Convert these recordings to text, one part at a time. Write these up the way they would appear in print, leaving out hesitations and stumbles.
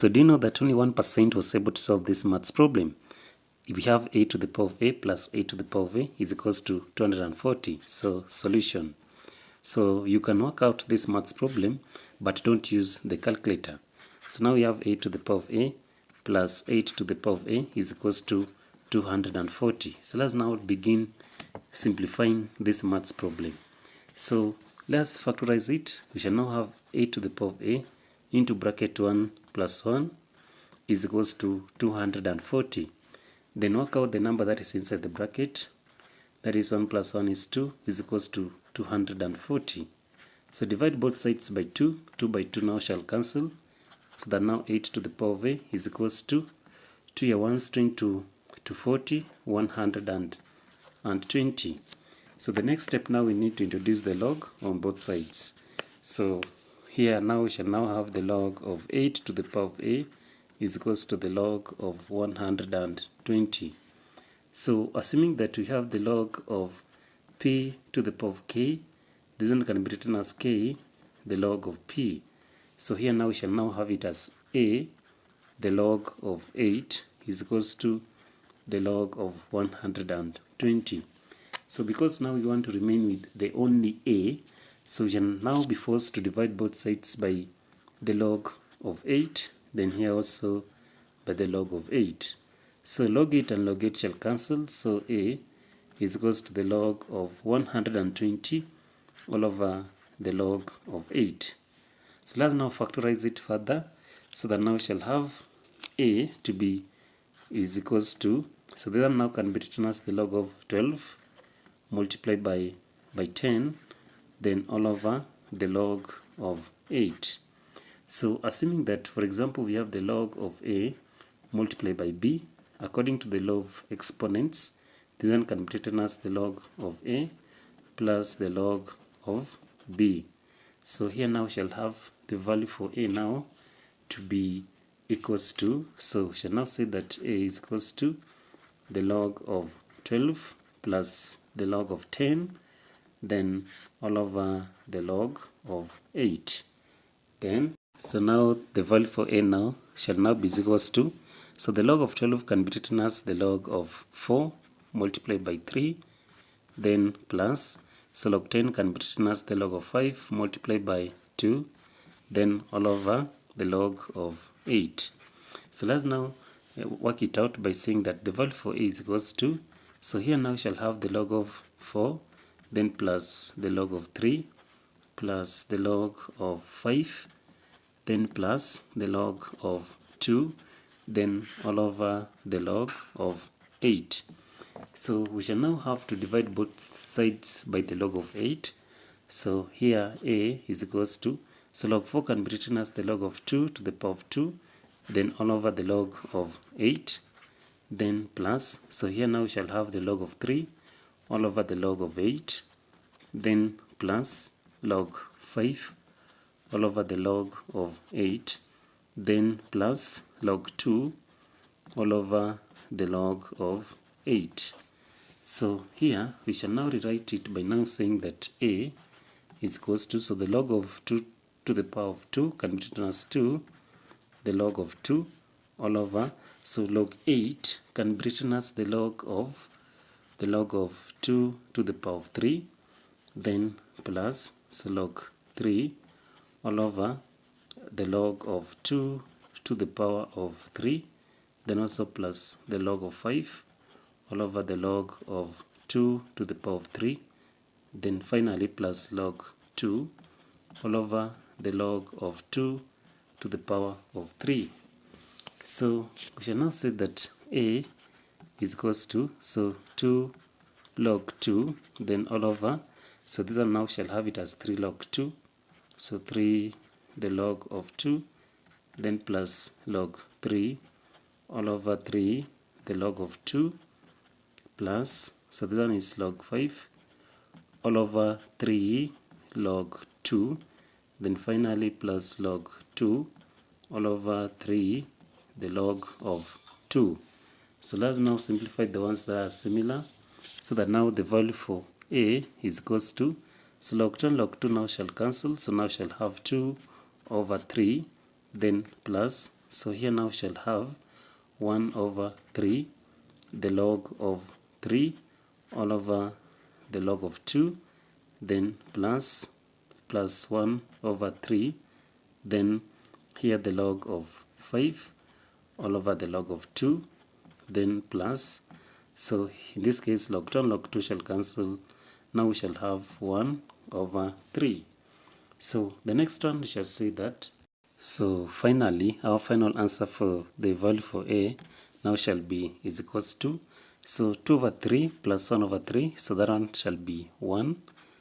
So do you know that only 1% was able to solve this maths problem? If we have a to the power of a plus a to the power of a is equals to 240. So solution. So you can work out this maths problem, but don't use the calculator. So now we have a to the power of a plus 8 to the power of a is equals to 240. So let's now begin simplifying this maths problem. So let's factorize it. We shall now have a to the power of a into bracket 1 plus 1 is equals to 240. Then work out the number that is inside the bracket. That is 1 plus 1 is 2 is equals to 240. So divide both sides by 2. 2 by 2 now shall cancel. So that now 8 to the power of a is equals to 2 here 1 string to 40, 120. So the next step now we need to introduce the log on both sides. So here now we shall now have the log of 8 to the power of a is equals to the log of 120. So assuming that we have the log of p to the power of k, this one can be written as k, the log of p. So here now we shall now have it as a, the log of 8 is equals to the log of 120. So because now we want to remain with the only a, so we shall now be forced to divide both sides by the log of 8, then here also by the log of 8. So log 8 and log 8 shall cancel, so a is equals to the log of 120 all over the log of 8. So let's now factorize it further, so that now we shall have a to be is equals to, so this one now can be written as the log of 12 multiplied by 10, then all over the log of 8. So assuming that, for example, we have the log of a multiplied by b, according to the law of exponents, this one can be written as the log of a plus the log of b. So here now we shall have the value for a now to be equals to, so we shall now say that a is equals to the log of 12 plus the log of 10, then all over the log of 8. Then, so now the value for a now shall now be equals to, so the log of 12 can be written as the log of 4 multiplied by 3, then plus, so log 10 can be written as the log of 5 multiplied by 2, then all over the log of 8. So let's now work it out by saying that the value for a is equals to, so here now we shall have the log of 4, then plus the log of 3, plus the log of 5, then plus the log of 2, then all over the log of 8. So we shall now have to divide both sides by the log of 8. So here a is equals to, so log 4 can be written as the log of 2 to the power of 2, then all over the log of 8, then plus, so here now we shall have the log of 3 all over the log of 8, then plus log 5 all over the log of 8, then plus log 2 all over the log of 8. So here we shall now rewrite it by now saying that a is equals to, so the log of 2 to the power of 2 can be written as 2, the log of 2 all over, so log 8 can be written as the log of 2 to the power of 3, then plus, so log 3 all over the log of 2 to the power of 3, then also plus the log of 5 all over the log of 2 to the power of 3, then finally plus log 2 all over the log of 2 to the power of 3. So we shall now say that a is equals to, so 2 log 2, then all over, so this one now shall have it as 3 log 2, so 3 the log of 2, then plus log 3 all over 3 the log of 2, plus, so this one is log 5 all over 3 log 2, then finally plus log 2 all over 3 the log of 2. So let's now simplify the ones that are similar, so that now the value for a is equals to, so log 2 and log 2 now shall cancel, so now shall have 2 over 3, then plus So here now shall have 1 over 3, the log of 3, all over the log of 2, then plus 1 over 3, then here the log of 5, all over the log of 2, then plus. So in this case, log 2 and log 2 shall cancel. Now we shall have 1 over 3. So the next one we shall say that. So finally, our final answer for the value for a now shall be is equals to, so 2 over 3 plus 1 over 3, so that one shall be 1.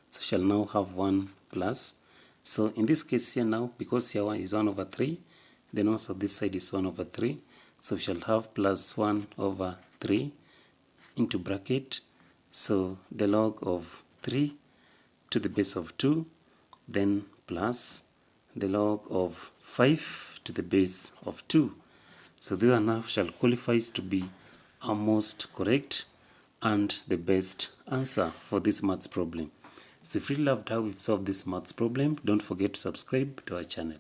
So shall now have 1 plus. So in this case here now, because here is 1 over 3, then also this side is 1 over 3. So we shall have plus 1 over 3 into bracket. So the log of 3 to the base of 2, then plus the log of 5 to the base of 2. So this one now shall qualifies to be our most correct and the best answer for this maths problem. So if you loved how we've solved this maths problem, don't forget to subscribe to our channel.